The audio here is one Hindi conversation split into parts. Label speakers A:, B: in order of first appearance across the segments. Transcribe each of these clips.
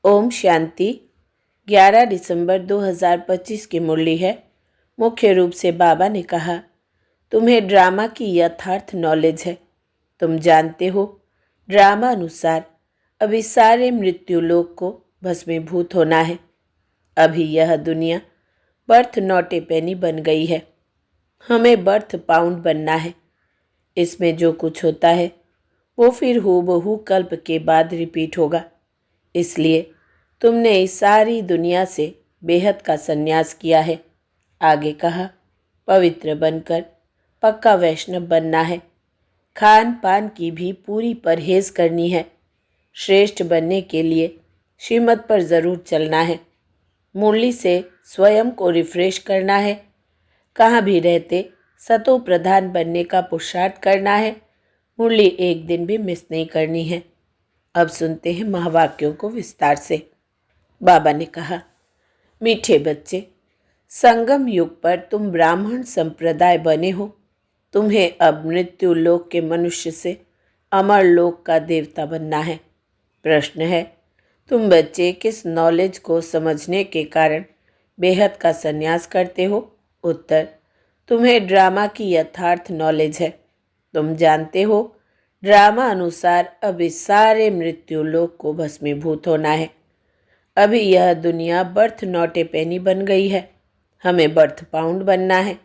A: ओम शांति। 11 दिसंबर 2025 की मुरली है। मुख्य रूप से बाबा ने कहा, तुम्हें ड्रामा की यथार्थ नॉलेज है। तुम जानते हो, ड्रामा अनुसार अभी सारे मृत्यु लोक को भस्मीभूत होना है। अभी यह दुनिया बर्थ नॉट ए पेनी बन गई है। हमें बर्थ पाउंड बनना है। इसमें जो कुछ होता है वो फिर हूबहू कल्प के बाद रिपीट होगा। इसलिए तुमने इस सारी दुनिया से बेहद का संन्यास किया है। आगे कहा, पवित्र बनकर पक्का वैष्णव बनना है। खान पान की भी पूरी परहेज करनी है। श्रेष्ठ बनने के लिए श्रीमत पर ज़रूर चलना है। मुरली से स्वयं को रिफ्रेश करना है। कहाँ भी रहते सतो प्रधान बनने का पुरुषार्थ करना है। मुरली एक दिन भी मिस नहीं करनी है। अब सुनते हैं महावाक्यों को विस्तार से। बाबा ने कहा, मीठे बच्चे, संगम युग पर तुम ब्राह्मण संप्रदाय बने हो। तुम्हें अब मृत्यु लोक के मनुष्य से अमर लोक का देवता बनना है। प्रश्न है, तुम बच्चे किस नॉलेज को समझने के कारण बेहद का संन्यास करते हो? उत्तर, तुम्हें ड्रामा की यथार्थ नॉलेज है। तुम जानते हो, ड्रामा अनुसार अभी सारे मृत्यु लोक को भस्मीभूत होना है। अभी यह दुनिया बर्थ नॉट ए पेनी बन गई है। हमें बर्थ पाउंड बनना है।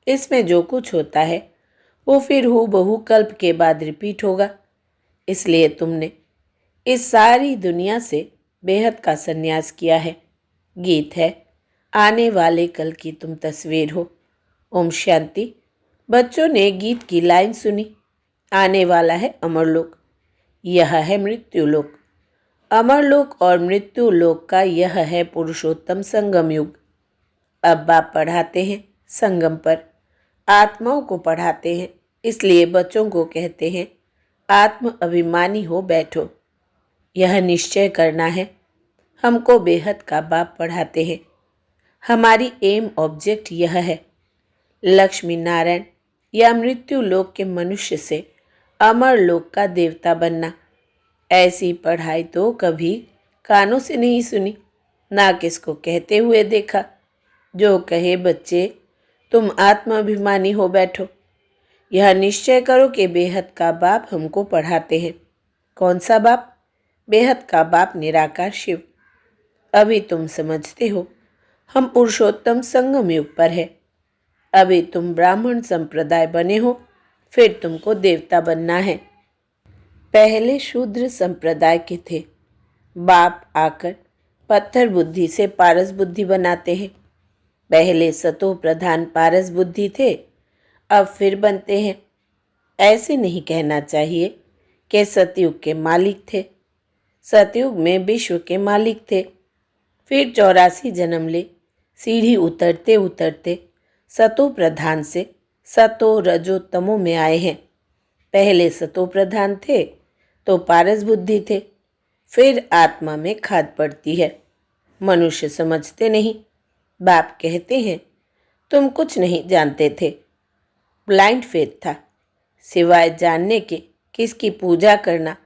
A: इसमें जो कुछ होता है वो फिर हूबहू कल्प के बाद रिपीट होगा। इसलिए तुमने इस सारी दुनिया से बेहद का संन्यास किया है। गीत है, आने वाले कल की तुम तस्वीर हो। ओम शांति। बच्चों ने गीत की लाइन सुनी, आने वाला है अमरलोक, यह है मृत्युलोक। अमरलोक और मृत्युलोक का यह है पुरुषोत्तम संगम युग। अब बाप पढ़ाते हैं संगम पर, आत्माओं को पढ़ाते हैं। इसलिए बच्चों को कहते हैं, आत्म अभिमानी हो बैठो। यह निश्चय करना है। हमको बेहद का बाप पढ़ाते हैं। हमारी एम ऑब्जेक्ट यह है, लक्ष्मी नारायण या मृत्यु लोक के मनुष्य से अमर लोक का देवता बनना। ऐसी पढ़ाई तो कभी कानों से नहीं सुनी, ना किसको कहते हुए देखा। जो कहे, बच्चे तुम आत्माभिमानी हो बैठो। यह निश्चय करो कि बेहद का बाप हमको पढ़ाते हैं। कौन सा बाप? बेहद का बाप निराकार शिव। अभी तुम समझते हो हम पुरुषोत्तम संगम युग पर है। अभी तुम ब्राह्मण संप्रदाय बने हो, फिर तुमको देवता बनना है। पहले शूद्र संप्रदाय के थे। बाप आकर पत्थर बुद्धि से पारस बुद्धि बनाते हैं। पहले सतो प्रधान पारस बुद्धि थे, अब फिर बनते हैं। ऐसे नहीं कहना चाहिए कि सतयुग के मालिक थे। सतयुग में विश्व के मालिक थे। फिर 84 जन्म ले सीढ़ी उतरते उतरते सतो प्रधान से सतो रजो तमो में आए हैं। पहले सतो प्रधान थे तो पारस बुद्धि थे। फिर आत्मा में खाद पड़ती है। मनुष्य समझते नहीं। बाप कहते हैं, तुम कुछ नहीं जानते थे। ब्लाइंड फेथ था। सिवाय जानने के किसकी पूजा करना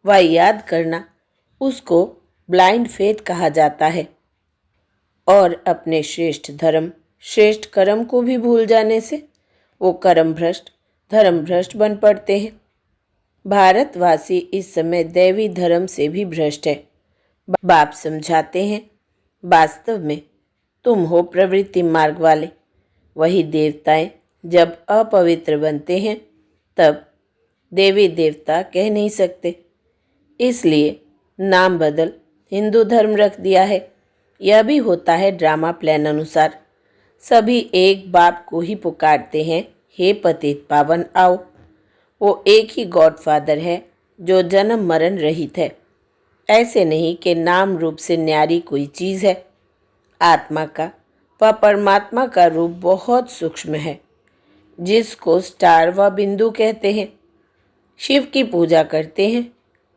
A: व याद करना, उसको ब्लाइंड फेथ कहा जाता है। और अपने श्रेष्ठ धर्म श्रेष्ठ कर्म को भी भूल जाने से वो कर्म भ्रष्ट धर्म भ्रष्ट बन पड़ते हैं। भारतवासी इस समय दैवी धर्म से भी भ्रष्ट है। बाप समझाते हैं, वास्तव में तुम हो प्रवृत्ति मार्ग वाले। वही देवताएं जब अपवित्र बनते हैं तब देवी देवता कह नहीं सकते। इसलिए नाम बदल हिंदू धर्म रख दिया है। यह भी होता है ड्रामा प्लान अनुसार। सभी एक बाप को ही पुकारते हैं, हे पतित पावन आओ। वो एक ही गॉडफादर है जो जन्म मरण रहित है। ऐसे नहीं कि नाम रूप से न्यारी कोई चीज़ है। आत्मा का व परमात्मा का रूप बहुत सूक्ष्म है, जिसको स्टार व बिंदु कहते हैं। शिव की पूजा करते हैं,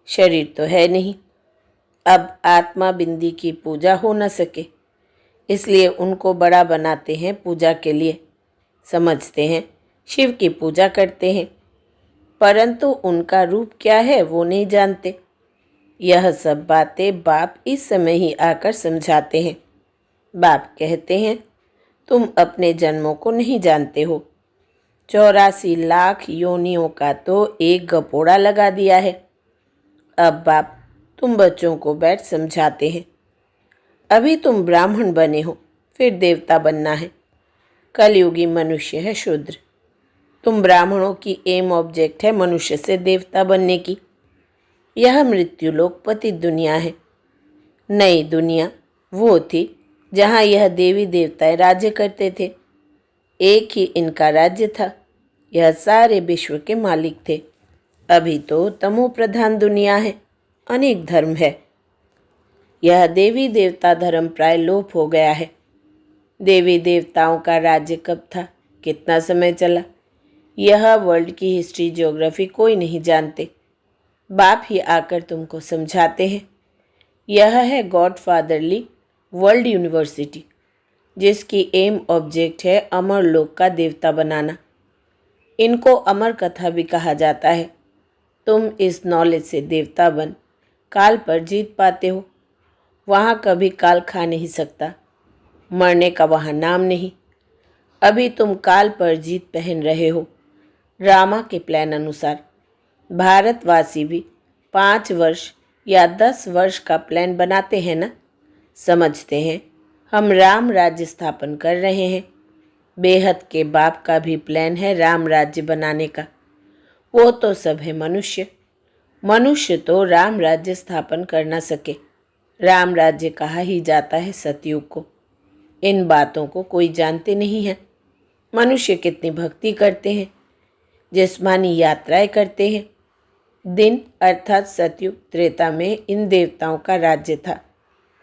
A: शरीर तो है नहीं। अब आत्मा बिंदी की पूजा हो न सके, इसलिए उनको बड़ा बनाते हैं पूजा के लिए। समझते हैं शिव की पूजा करते हैं, परंतु उनका रूप क्या है वो नहीं जानते। यह सब बातें बाप इस समय ही आकर समझाते हैं। बाप कहते हैं, तुम अपने जन्मों को नहीं जानते हो। 84 लाख योनियों का तो एक गपोड़ा लगा दिया है। अब बाप तुम बच्चों को बैठ समझाते हैं। अभी तुम ब्राह्मण बने हो, फिर देवता बनना है। कलयुगी मनुष्य है शूद्र। तुम ब्राह्मणों की एम ऑब्जेक्ट है मनुष्य से देवता बनने की। यह मृत्युलोक पतित दुनिया है। नई दुनिया वो थी जहाँ यह देवी देवताएं राज्य करते थे। एक ही इनका राज्य था। यह सारे विश्व के मालिक थे। अभी तो तमो प्रधान दुनिया है, अनेक धर्म है। यह देवी देवता धर्म प्राय लोप हो गया है। देवी देवताओं का राज्य कब था, कितना समय चला, यह वर्ल्ड की हिस्ट्री ज्योग्राफी कोई नहीं जानते। बाप ही आकर तुमको समझाते हैं। यह है गॉडफादरली वर्ल्ड यूनिवर्सिटी, जिसकी एम ऑब्जेक्ट है अमर लोक का देवता बनाना। इनको अमर कथा भी कहा जाता है। तुम इस नॉलेज से देवता बन काल पर जीत पाते हो। वहाँ कभी काल खा नहीं सकता। मरने का वहाँ नाम नहीं। अभी तुम काल पर जीत पहन रहे हो। ड्रामा के प्लान अनुसार भारतवासी भी 5 वर्ष या 10 वर्ष का प्लान बनाते हैं ना। समझते हैं हम राम राज्य स्थापन कर रहे हैं। बेहद के बाप का भी प्लान है राम राज्य बनाने का। वो तो सब है मनुष्य। मनुष्य तो राम राज्य स्थापन कर ना सके। राम राज्य कहा ही जाता है सतयुग को। इन बातों को कोई जानते नहीं है। मनुष्य कितनी भक्ति करते हैं, जिस्मानी यात्राएं करते हैं। दिन अर्थात सतयुग त्रेता में इन देवताओं का राज्य था।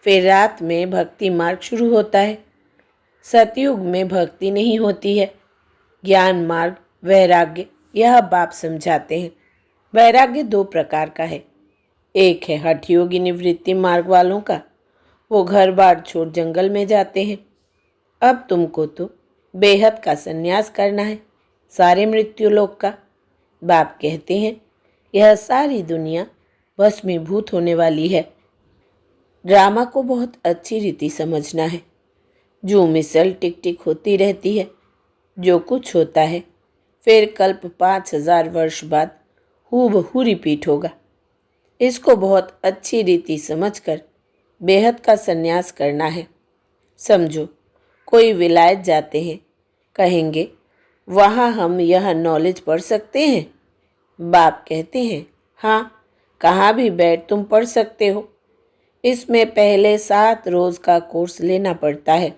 A: फिर रात में भक्ति मार्ग शुरू होता है। सतयुग में भक्ति नहीं होती है। ज्ञान मार्ग, वैराग्य, यह बाप समझाते हैं। वैराग्य 2 प्रकार का है। एक है हठ योगी निवृत्ति मार्ग वालों का, वो घर बार छोड़ जंगल में जाते हैं। अब तुमको तो बेहद का संन्यास करना है, सारे मृत्युलोक का। बाप कहते हैं यह सारी दुनिया भस्मीभूत होने वाली है। ड्रामा को बहुत अच्छी रीति समझना है। जो मिसल टिक टिक होती रहती है। जो कुछ होता है फिर कल्प 5000 वर्ष बाद हूबहू रिपीट होगा। इसको बहुत अच्छी रीति समझकर बेहद का संन्यास करना है। समझो कोई विलायत जाते हैं, कहेंगे वहाँ हम यह नॉलेज पढ़ सकते हैं। बाप कहते हैं हाँ, कहाँ भी बैठ तुम पढ़ सकते हो। इसमें पहले 7 रोज़ का कोर्स लेना पड़ता है।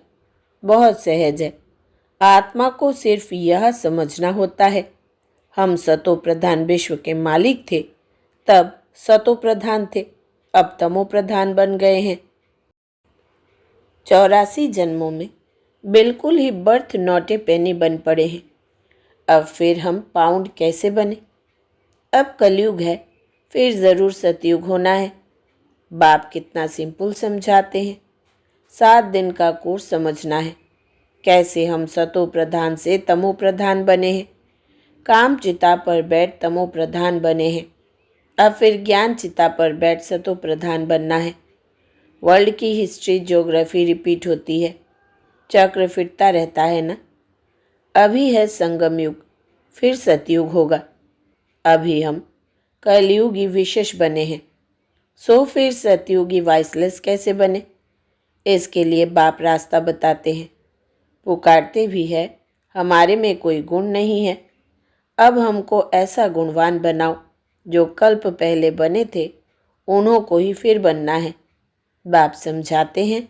A: बहुत सहज है। आत्मा को सिर्फ यह समझना होता है हम सतो प्रधान विश्व के मालिक थे, तब सतो प्रधान थे, अब तमो प्रधान बन गए हैं। 84 जन्मों में बिल्कुल ही बर्थ नॉट ए पेनी बन पड़े हैं। अब फिर हम पाउंड कैसे बने। अब कलयुग है, फिर ज़रूर सतयुग होना है। बाप कितना सिंपल समझाते हैं। 7 दिन का कोर्स समझना है। कैसे हम सतो प्रधान से तमो प्रधान बने हैं। काम चिता पर बैठ तमो प्रधान बने हैं। अब फिर ज्ञान चिता पर बैठ सतो प्रधान बनना है। वर्ल्ड की हिस्ट्री ज्योग्राफी रिपीट होती है। चक्र फिरता रहता है ना। अभी है संगम युग, फिर सतयुग होगा। अभी हम कलयुगी विशेष बने हैं, सो फिर सतयुगी वाइसलेस कैसे बने। इसके लिए बाप रास्ता बताते हैं। पुकारते भी है हमारे में कोई गुण नहीं है। अब हमको ऐसा गुणवान बनाओ जो कल्प पहले बने थे उन्हों को ही फिर बनना है। बाप समझाते हैं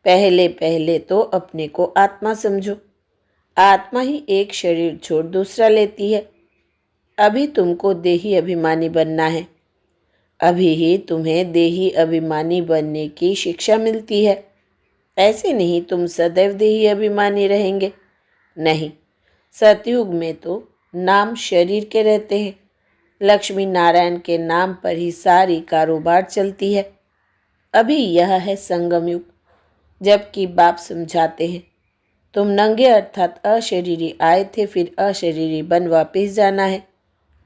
A: पहले पहले तो अपने को आत्मा समझो। आत्मा ही एक शरीर छोड़ दूसरा लेती है। अभी तुमको देही अभिमानी बनना है। अभी ही तुम्हें देही अभिमानी बनने की शिक्षा मिलती है। ऐसे नहीं तुम सदैव देही अभिमानी रहेंगे। नहीं, सतयुग में तो नाम शरीर के रहते हैं। लक्ष्मी नारायण के नाम पर ही सारी कारोबार चलती है। अभी यह है संगम युग, जबकि बाप समझाते हैं तुम नंगे अर्थात अशरीरी आए थे, फिर अशरीरी बन वापस जाना है।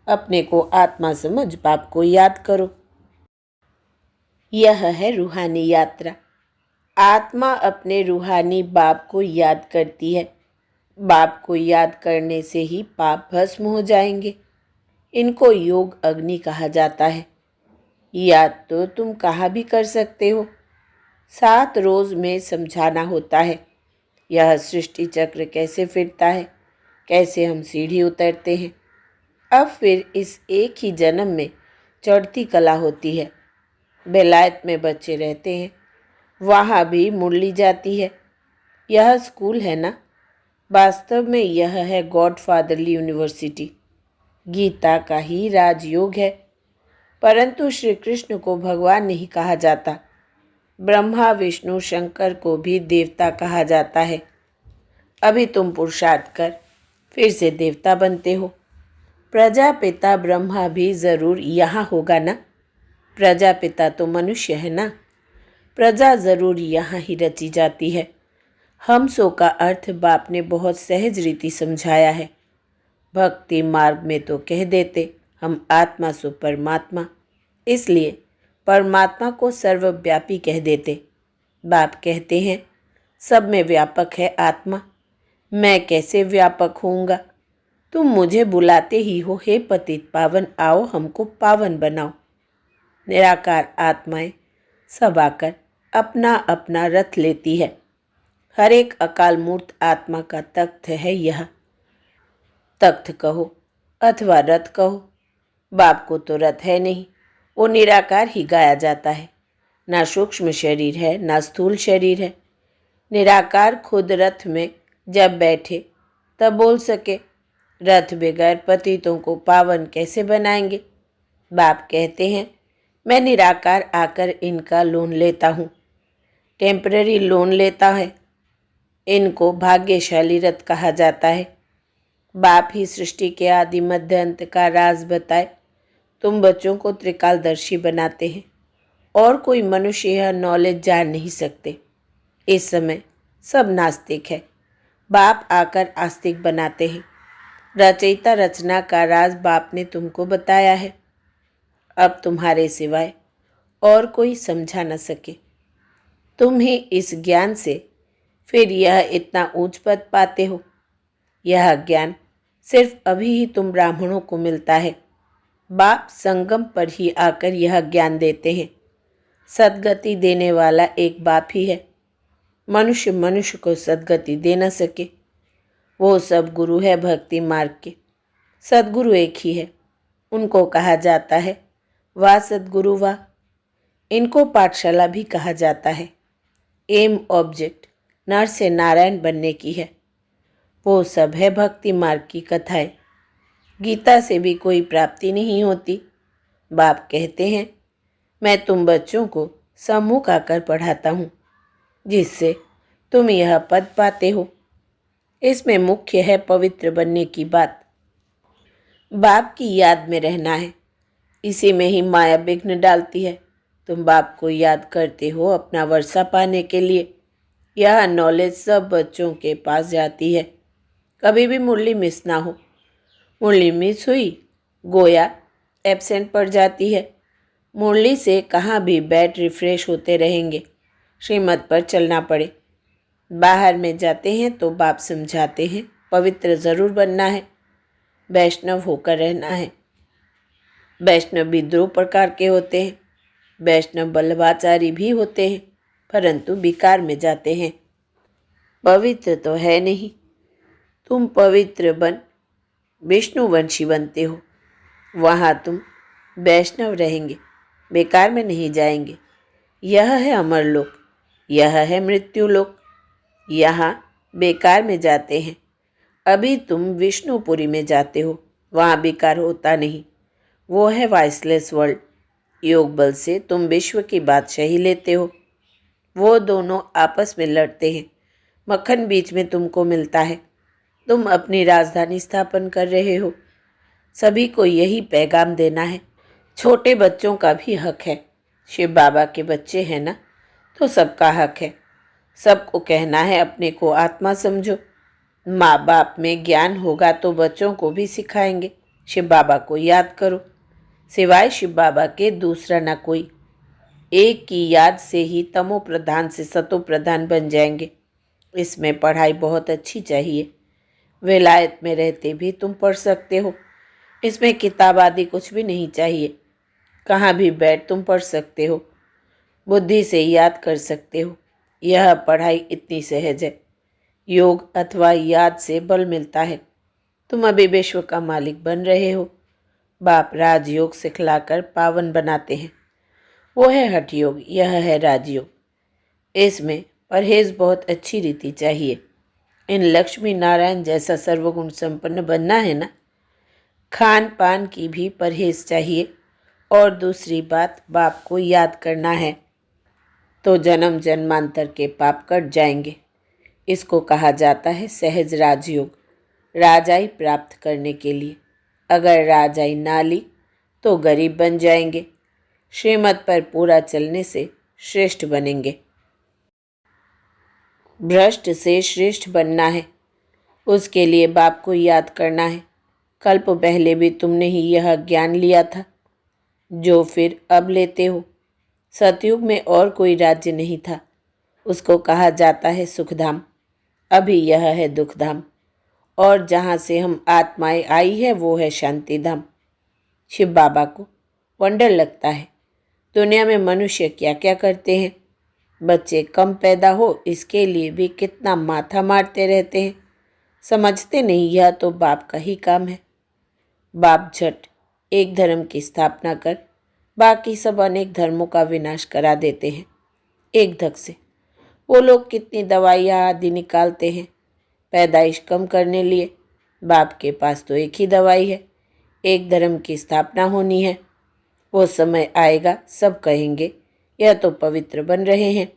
A: अपने को आत्मा समझ बाप को याद करो। यह है रूहानी यात्रा। आत्मा अपने रूहानी बाप को याद करती है। बाप को याद करने से ही पाप भस्म हो जाएंगे। इनको योग अग्नि कहा जाता है। याद तो तुम कहाँ भी कर सकते हो। 7 रोज में समझाना होता है यह सृष्टि चक्र कैसे फिरता है, कैसे हम सीढ़ी उतरते हैं। अब फिर इस एक ही जन्म में चढ़ती कला होती है। बेलायत में बच्चे रहते हैं, वहाँ भी मुरली जाती है। यह स्कूल है ना। वास्तव में यह है गॉडफादरली यूनिवर्सिटी। गीता का ही राजयोग है। परंतु श्री कृष्ण को भगवान नहीं कहा जाता। ब्रह्मा विष्णु शंकर को भी देवता कहा जाता है। अभी तुम पुरुषार्थ कर फिर से देवता बनते हो। प्रजापिता ब्रह्मा भी ज़रूर यहाँ होगा ना। प्रजापिता तो मनुष्य है ना। प्रजा ज़रूर यहाँ ही रची जाती है। हमसों का अर्थ बाप ने बहुत सहज रीति समझाया है। भक्ति मार्ग में तो कह देते हम आत्मा सो परमात्मा, इसलिए परमात्मा को सर्वव्यापी कह देते। बाप कहते हैं सब में व्यापक है आत्मा। मैं कैसे व्यापक होऊंगा। तुम मुझे बुलाते ही हो, हे पतित पावन आओ हमको पावन बनाओ। निराकार आत्माएं सब आकर अपना अपना रथ लेती है। हर एक अकाल मूर्त आत्मा का तख्त है यह। तख्त कहो अथवा रथ कहो, बाप को तो रथ है नहीं, वो निराकार ही गाया जाता है। ना सूक्ष्म शरीर है ना स्थूल शरीर है। निराकार खुद रथ में जब बैठे तब बोल सके। रथ बगैर पतितों को पावन कैसे बनाएंगे। बाप कहते हैं मैं निराकार आकर इनका लोन लेता हूँ। टेम्पररी लोन लेता है। इनको भाग्यशाली रथ कहा जाता है। बाप ही सृष्टि के आदि मध्य अंत का राज बताए। तुम बच्चों को त्रिकालदर्शी बनाते हैं और कोई मनुष्य यह नॉलेज जान नहीं सकते। इस समय सब नास्तिक है। बाप आकर आस्तिक बनाते हैं। रचयिता रचना का राज बाप ने तुमको बताया है। अब तुम्हारे सिवाय और कोई समझा न सके। तुम ही इस ज्ञान से फिर यह इतना ऊंच पद पाते हो। यह ज्ञान सिर्फ अभी ही तुम ब्राह्मणों को मिलता है। बाप संगम पर ही आकर यह ज्ञान देते हैं। सद्गति देने वाला एक बाप ही है। मनुष्य मनुष्य को सद्गति दे न सके। वो सब गुरु है भक्ति मार्ग के। सद्गुरु एक ही है। उनको कहा जाता है वाह सद्गुरु वाह। इनको पाठशाला भी कहा जाता है। एम ऑब्जेक्ट नर से नारायण बनने की है। वो सब है भक्ति मार्ग की कथाएं। गीता से भी कोई प्राप्ति नहीं होती। बाप कहते हैं मैं तुम बच्चों को सम्मुख आकर पढ़ाता हूँ, जिससे तुम यह पद पाते हो। इसमें मुख्य है पवित्र बनने की बात। बाप की याद में रहना है। इसी में ही माया विघ्न डालती है। तुम बाप को याद करते हो अपना वर्षा पाने के लिए। यह नॉलेज सब बच्चों के पास जाती है। कभी भी मुरली मिस ना हो। मुरली मिस हुई गोया एब्सेंट पड़ जाती है। मुरली से कहाँ भी बैठ रिफ्रेश होते रहेंगे। श्रीमत पर चलना पड़े। बाहर में जाते हैं तो बाप समझाते हैं पवित्र ज़रूर बनना है, वैष्णव होकर रहना है। वैष्णव भी 2 प्रकार के होते हैं। वैष्णव बल्लभाचारी भी होते हैं, परंतु विकार में जाते हैं। पवित्र तो है नहीं। तुम पवित्र बन विष्णुवंशी बनते हो। वहाँ तुम वैष्णव रहेंगे, बेकार में नहीं जाएंगे। यह है अमरलोक, यह है मृत्युलोक। यहाँ बेकार में जाते हैं। अभी तुम विष्णुपुरी में जाते हो, वहाँ बेकार होता नहीं। वो है वाइसलेस वर्ल्ड। योग बल से तुम विश्व की बादशाही लेते हो। वो दोनों आपस में लड़ते हैं। मक्खन बीच में तुमको मिलता है। तुम अपनी राजधानी स्थापन कर रहे हो। सभी को यही पैगाम देना है। छोटे बच्चों का भी हक है। शिव बाबा के बच्चे हैं ना, तो सबका हक है। सबको कहना है अपने को आत्मा समझो। माँ बाप में ज्ञान होगा तो बच्चों को भी सिखाएंगे। शिव बाबा को याद करो, सिवाय शिव बाबा के दूसरा ना कोई। एक की याद से ही तमो प्रधान से सतो प्रधान बन जाएंगे। इसमें पढ़ाई बहुत अच्छी चाहिए। विलायत में रहते भी तुम पढ़ सकते हो। इसमें किताब आदि कुछ भी नहीं चाहिए। कहाँ भी बैठ तुम पढ़ सकते हो, बुद्धि से याद कर सकते हो। यह पढ़ाई इतनी सहज है। योग अथवा याद से बल मिलता है। तुम अभी विश्व का मालिक बन रहे हो। बाप राजयोग सिखलाकर पावन बनाते हैं। वो है हठ योग, यह है राजयोग। इसमें परहेज बहुत अच्छी रीति चाहिए। इन लक्ष्मी नारायण जैसा सर्वगुण संपन्न बनना है ना, खान पान की भी परहेज चाहिए। और दूसरी बात, बाप को याद करना है तो जन्म जन्मांतर के पाप कट जाएंगे। इसको कहा जाता है सहज राजयोग, राजाई प्राप्त करने के लिए। अगर राजाई ना ली तो गरीब बन जाएंगे। श्रीमत पर पूरा चलने से श्रेष्ठ बनेंगे। भ्रष्ट से श्रेष्ठ बनना है, उसके लिए बाप को याद करना है। कल्प पहले भी तुमने ही यह ज्ञान लिया था जो फिर अब लेते हो। सतयुग में और कोई राज्य नहीं था, उसको कहा जाता है सुखधाम। अभी यह है दुखधाम, और जहाँ से हम आत्माएं आई है वो है शांतिधाम। शिव बाबा को वंडर लगता है दुनिया में मनुष्य क्या क्या करते हैं। बच्चे कम पैदा हो इसके लिए भी कितना माथा मारते रहते हैं। समझते नहीं, यह तो बाप का ही काम है। बाप झट एक धर्म की स्थापना कर बाकी सब अनेक धर्मों का विनाश करा देते हैं एक धक से। वो लोग कितनी दवाइयाँ आदि निकालते हैं पैदाइश कम करने लिए। बाप के पास तो एक ही दवाई है, एक धर्म की स्थापना होनी है। वो समय आएगा सब कहेंगे यह तो पवित्र बन रहे हैं,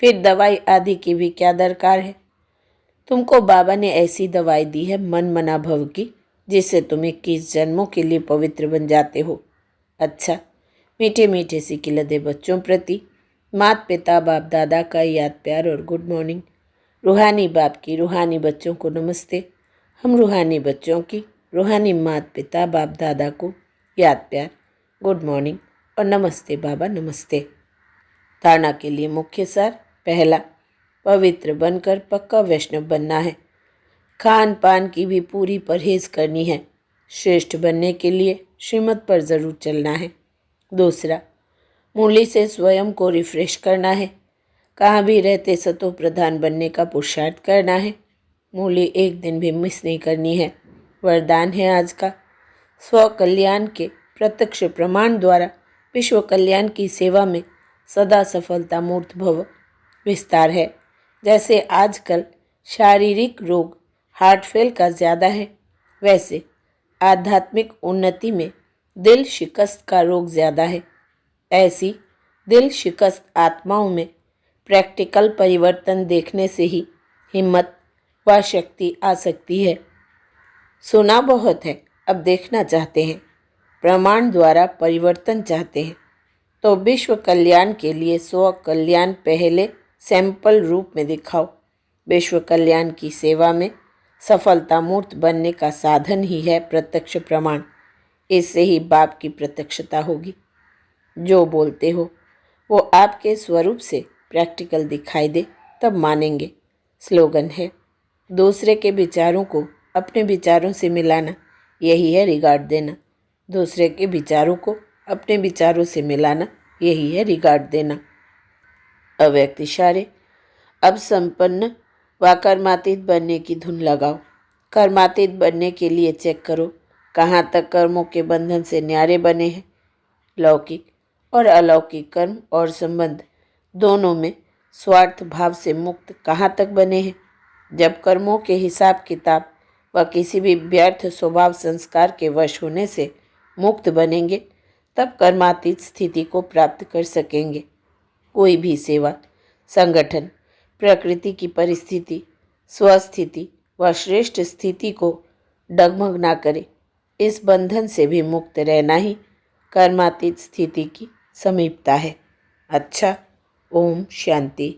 A: फिर दवाई आदि की भी क्या दरकार है। तुमको बाबा ने ऐसी दवाई दी है मन मना भव की, जिससे तुम 21 जन्मों के लिए पवित्र बन जाते हो। अच्छा, मीठे मीठे सिकिलदे बच्चों प्रति माता पिता बाप दादा का याद प्यार और गुड मॉर्निंग। रूहानी बाप की रूहानी बच्चों को नमस्ते। हम रूहानी बच्चों की रूहानी माता पिता बाप दादा को याद प्यार, गुड मॉर्निंग और नमस्ते बाबा नमस्ते। धारणा के लिए मुख्य सार। पहला, पवित्र बनकर पक्का वैष्णव बनना है। खान पान की भी पूरी परहेज करनी है। श्रेष्ठ बनने के लिए श्रीमत पर ज़रूर चलना है। दूसरा, मुरली से स्वयं को रिफ्रेश करना है। कहाँ भी रहते सतो प्रधान बनने का पुरुषार्थ करना है। मुरली एक दिन भी मिस नहीं करनी है। वरदान है आज का। स्व कल्याण के प्रत्यक्ष प्रमाण द्वारा विश्व कल्याण की सेवा में सदा सफलता मूर्त भव। विस्तार है। जैसे आजकल शारीरिक रोग हार्ट फेल का ज़्यादा है, वैसे आध्यात्मिक उन्नति में दिल शिकस्त का रोग ज़्यादा है। ऐसी दिल शिकस्त आत्माओं में प्रैक्टिकल परिवर्तन देखने से ही हिम्मत व शक्ति आ सकती है। सुना बहुत है, अब देखना चाहते हैं। प्रमाण द्वारा परिवर्तन चाहते हैं तो विश्व कल्याण के लिए स्व कल्याण पहले सैंपल रूप में दिखाओ। विश्व कल्याण की सेवा में सफलता मूर्त बनने का साधन ही है प्रत्यक्ष प्रमाण। इससे ही बाप की प्रत्यक्षता होगी। जो बोलते हो वो आपके स्वरूप से प्रैक्टिकल दिखाई दे तब मानेंगे। स्लोगन है, दूसरे के विचारों को अपने विचारों से मिलाना, यही है रिगार्ड देना। दूसरे के विचारों को अपने विचारों से मिलाना, यही है रिगार्ड देना। अव्यक्त इशारे। अब संपन्न व कर्मातीत बनने की धुन लगाओ। कर्मातीत बनने के लिए चेक करो कहाँ तक कर्मों के बंधन से न्यारे बने हैं। लौकिक और अलौकिक कर्म और संबंध दोनों में स्वार्थ भाव से मुक्त कहाँ तक बने हैं। जब कर्मों के हिसाब किताब व किसी भी व्यर्थ स्वभाव संस्कार के वश होने से मुक्त बनेंगे, तब कर्मातीत स्थिति को प्राप्त कर सकेंगे। कोई भी सेवा, संगठन, प्रकृति की परिस्थिति, स्वस्थिति व श्रेष्ठ स्थिति को डगमग ना करे। इस बंधन से भी मुक्त रहना ही कर्मातीत स्थिति की समीपता है। अच्छा, ओम शांति।